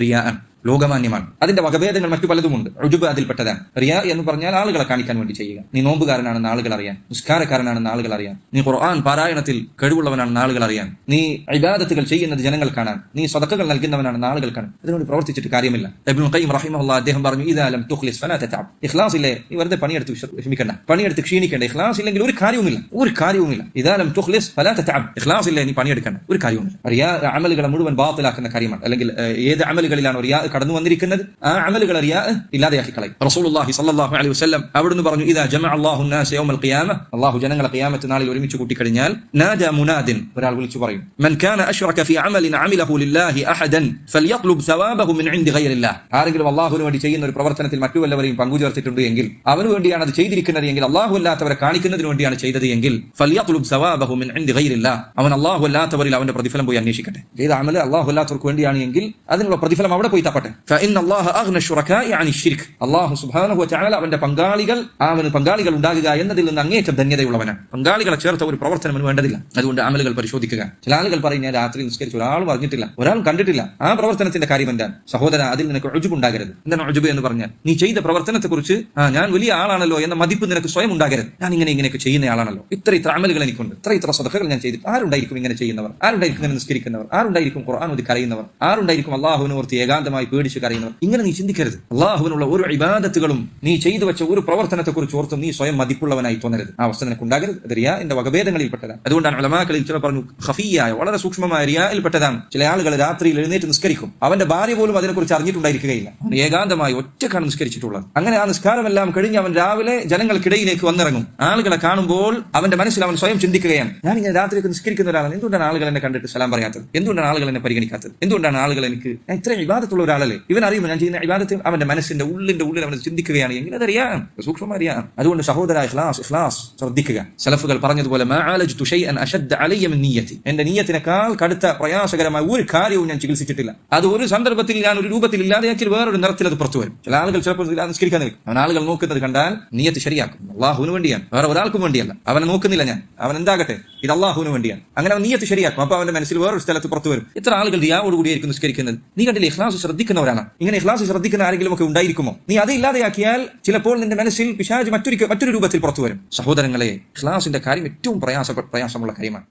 റിയാ ലോകമാന്യമാണ്. അതിന്റെ വകഭേദങ്ങൾ മറ്റു പലതുമുണ്ട്. ഉജുബ് അതിൽപ്പെട്ടതാണ്. റിയാ എന്ന് പറഞ്ഞാൽ ആളുകളെ കാണിക്കാൻ വേണ്ടി ചെയ്യുക. നീ നോമ്പുകാരനാണെന്ന് ആളുകൾ അറിയാൻ, നിസ്കാരക്കാരനാണെന്ന് ആളുകൾ അറിയാൻ, നീ ഖുർആൻ പാരായണത്തിൽ കഴിവുള്ളവനാണെന്ന് ആളുകൾ അറിയാൻ, നീ ഇബാദത്തുകൾ ചെയ്യുന്നത് ജനങ്ങൾ കാണാൻ, നീ സദഖകൾ നൽകുന്നവനാണെന്ന് ആളുകൾ കാണാൻ. അതിനോട് പ്രവർത്തിച്ചിട്ട് കാര്യമില്ല. ഇബ്നുൽ ഖയ്യിം റഹിമഹുല്ലാഹ് അദ്ദേഹം പറഞ്ഞു, ഇദാ ലം തുഖ്ലിസ് ഫലാ തതഅബ്. ഇഖ്ലാസ് ഇല്ലേ, നീ വെറുതെ പണിയെടുത്ത് വിഷമിക്കണ്ട, പണിയെടുത്ത് ക്ഷീണിക്കേണ്ട. ഇഖ്ലാസ് ഇല്ലെങ്കിൽ ഒരു കാര്യവുമില്ല. ഇദാ ലം തുഖ്ലിസ് ഫലാ തതഅബ്. ഇഖ്ലാസ് ഇല്ലേ, നീ പണിയെടുക്കണ്ട, ഒരു കാര്യവുമില്ല. റിയാ അമലുകളെ മുഴുവൻ ബാത്തിലാക്കുന്ന കാര്യമാണ്. അല്ലെങ്കിൽ ഏത് അമലുകളിലാണ് റിയാ കടന്നു വന്നിരിക്കുന്നത്, ആ അമലുകൾ റിയാ ഇല്ലാതെയാക്കി കളയും. റസൂലുള്ളാഹി സ്വല്ലല്ലാഹു അലൈഹി വസല്ലം അവിടുന്ന് പറഞ്ഞു, ഇദാ ജമഅ അല്ലാഹു അൻ-നാസ യൗമൽ ഖിയാമ. അല്ലാഹു ജനങ്ങളെ ഖിയാമത്ത് നാളിൽ ഒരുമിച്ച് കൂട്ടിക്കഴിഞ്ഞാൽ, നാദാ മുനാദിൻ, ഒരാൾ വിളിച്ചു പറയും, മൻ കാന അശ്റക ഫീ അമലിൻ അമിലഹു ലില്ലാഹി അഹദൻ ഫൽയത്ലുബ് സവാബഹു മിൻ ഇൻദി ഗൈരില്ലാഹ്. ആരെങ്കിലും അല്ലാഹുവിന് വേണ്ടി ചെയ്യുന്ന ഒരു പ്രവർത്തനത്തിൽ മറ്റു വല്ലവരെയും പങ്കുചേർത്തിട്ടുണ്ട് എങ്കിൽ, അവന് വേണ്ടിയാണ് അത് ചെയ്തിരിക്കുന്നത് എങ്കിൽ, അല്ലാഹു അല്ലാത്തവരെ കാണിക്കുന്നതിന് വേണ്ടിയാണ് ചെയ്തത് എങ്കിൽ, ഫൽയത്ലുബ് സവാബഹു മിൻ ഇൻദി ഗൈരില്ലാഹ്, അവൻ അല്ലാഹു അല്ലാത്തവരിൽ അവന്റെ പ്രതിഫലം പോയി അന്വേഷിക്കട്ടെ. ചെയ്ത അമൽ അല്ലാഹു അല്ലാത്തവർക്ക് വേണ്ടിയാണ് എങ്കിൽ അതിനുള്ള പ്രതിഫലം അവിടെ പോയി തപ്പട്ടെ. അല്ലാഹു സുബ്ഹാനഹു വ തആല അവന്റെ പങ്കാളികൾ ഉണ്ടാകുക എന്നതിൽ നിന്ന് അങ്ങേയറ്റം ധന്യതയുള്ളവനാണ്. പങ്കാളികളെ ചേർത്ത ഒരു പ്രവർത്തനം വേണ്ടതില്ല. അതുകൊണ്ട് അമലുകൾ പരിശോധിക്കുക. ചില ആളുകൾ പറയും, ഞാൻ രാത്രി നിസ്കരിച്ചു, ഒരാളും അറിഞ്ഞിട്ടില്ല, ഒരാളും കണ്ടിട്ടില്ല. ആ പ്രവർത്തനത്തിന്റെ കാര്യം എന്താണ് സഹോദര? അതിൽ നിനക്ക് ഉജുബ് ഉണ്ടാകരുത്. എന്താണ് ഉജുബ് എന്ന് പറഞ്ഞാൽ? നീ ചെയ്ത പ്രവർത്തനത്തെ കുറിച്ച് ഞാൻ വലിയ ആളാണല്ലോ എന്ന മതിപ്പ് നിനക്ക് സ്വയം ഉണ്ടാകരുത്. ഞാൻ ഇങ്ങനെയൊക്കെ ചെയ്യുന്ന ആളാണല്ലോ, ഇത്ര അമലുകൾ എനിക്കുണ്ട്, ഇത്ര സദഖകൾ ഞാൻ ചെയ്തിട്ട്. ആരുണ്ടായിരിക്കും ഇങ്ങനെ ചെയ്യുന്നവർ? ആരുണ്ടായിരിക്കും ഇങ്ങനെ നിസ്കരിക്കുന്നവർ? ആരുണ്ടായിരിക്കും ഖുർആൻ ഓതി കരയുന്നവർ? ആരുണ്ടായിരിക്കും അല്ലാഹുവിനെ ഓർത്ത് ഏകാന്തമായി പേടിച്ച് കരയുന്നവർ? ഇങ്ങനെ നീ ചിന്തിക്കരുത്. അല്ലാഹുവിനുള്ള ഒരു ഇബാദത്തുകളും നീ ചെയ്തു വെച്ച ഒരു പ്രവർത്തനത്തെ കുറിച്ച് ഓർത്തും നീ സ്വയം മതിപ്പുള്ളവനായി തോന്നരുത്. ആ അവസ്ഥ നിനക്ക് ഉണ്ടാകരുത്. അത് റിയാഇന്റെ വകഭേദങ്ങളിൽപ്പെട്ടതാണ്. അതുകൊണ്ടാണ് ഉലമാക്കളിൽ ചില പറഞ്ഞു, ഖഫിയായ വളരെ സൂക്ഷ്മമായ റിയാഇൽപ്പെട്ടതാണ്. ചില ആളുകൾ രാത്രിയിൽ എഴുന്നേറ്റ് നിസ്കരിക്കും, അവന്റെ ഭാര്യ പോലും അതിനെക്കുറിച്ച് അറിഞ്ഞിട്ടുണ്ടായിരിക്കുകയില്ല. അവൻ ഏകാന്തമായി ഒറ്റക്കാണ് നിസ്കരിച്ചിട്ടുള്ളത്. അങ്ങനെ ആ നിസ്കാരമെല്ലാം കഴിഞ്ഞ് അവൻ രാവിലെ ജനങ്ങൾക്കിടയിലേക്ക് വന്നിറങ്ങും. ആളുകളെ കാണുമ്പോൾ അവന്റെ മനസ്സിൽ അവൻ സ്വയം ചിന്തിക്കുകയാണ്, ഞാൻ ഇങ്ങനെ രാത്രിയൊക്കെ നിസ്കരിക്കുന്ന ഒരാളാണ്, എന്തുകൊണ്ടാണ് ആളുകൾ എന്നെ കണ്ടിട്ട് സലാം പറയാത്തത്? എന്തുകൊണ്ടാണ് ആളുകൾ എന്നെ പരിഗണിക്കാത്തത്? എന്തുകൊണ്ടാണ് ആളുകൾ എനിക്ക്, ഞാൻ ഇത്രയും ഇബാദത്തുള്ള ഒരാളല്ലേ, ഇവൻ അറിയുമോ ഞാൻ ചെയ്യുന്ന ഇബാദത്ത്? അവന്റെ മനസ്സിന്റെ ഉള്ളിൽ അവൻ ചിന്തിക്കുകയാണ് എങ്കിൽ അതറിയാം, സൂക്ഷ്മം അറിയാം. അതുകൊണ്ട് സഹോദര, ഇഖ്ലാസ് ശ്രദ്ധിക്കുക. സലഫുകൾ പറഞ്ഞതുപോലെ, എന്റെ നിയ്യത്തിനേക്കാൾ കടുത്ത പ്രയാസകരമായ ഒരു കാര്യവും ഞാൻ ചികിത്സിച്ചിട്ടില്ല. അത് ഒരു സന്ദർഭത്തിൽ ഞാൻ ഒരു രൂപത്തിൽ ഇല്ലാതെയാക്കി വേറൊരു നിറത്തിൽ അത് പുറത്തു വരും. ചില ആളുകൾ ചിലപ്പോൾ നിസ്കരിക്കാൻ നിൽക്കും, അവൻ ആളുകൾ നോക്കുന്നത് കണ്ടാൽ നിയ്യത്ത് ശരിയാക്കും. അള്ളാഹുവിന് വേണ്ടിയാണ്, വേറെ ഒരാൾക്കും വേണ്ടിയല്ല. അവനെ നോക്കുന്നില്ല ഞാൻ, അവൻ എന്താകട്ടെ, ഇത് അള്ളാഹുവിന് വേണ്ടിയാണ്. അങ്ങനെ അവൻ നിയ്യത്ത് ശരിയാക്കും. അപ്പൊ അവന്റെ മനസ്സിൽ വേറൊരു സ്ഥലത്ത് പുറത്തു വരും. ഇത്ര ആളുകൾ റിയാവോടുകൂടിയായിരിക്കും നിസ്കരിക്കുന്നത്. നീ കണ്ടില്ലേ, ഇഖ്ലാസ് ശ്രദ്ധിക്കുന്നവരാണ്. ഇങ്ങനെ ഇഖ്ലാസ് ശ്രദ്ധിക്കുന്ന ആരെങ്കിലും ഒക്കെ ഉണ്ടായിരിക്കുമോ? നീ അത് ഇല്ലാതെയാക്കിയാൽ ചിലപ്പോൾ നിന്റെ മനസ്സിൽ പിശാച് മറ്റൊരു രൂപത്തിൽ പുറത്തു വരും. സഹോദരങ്ങളെ, ഇഖ്ലാസിന്റെ കാര്യം ഏറ്റവും പ്രയാസമുള്ള കാര്യമാണ്.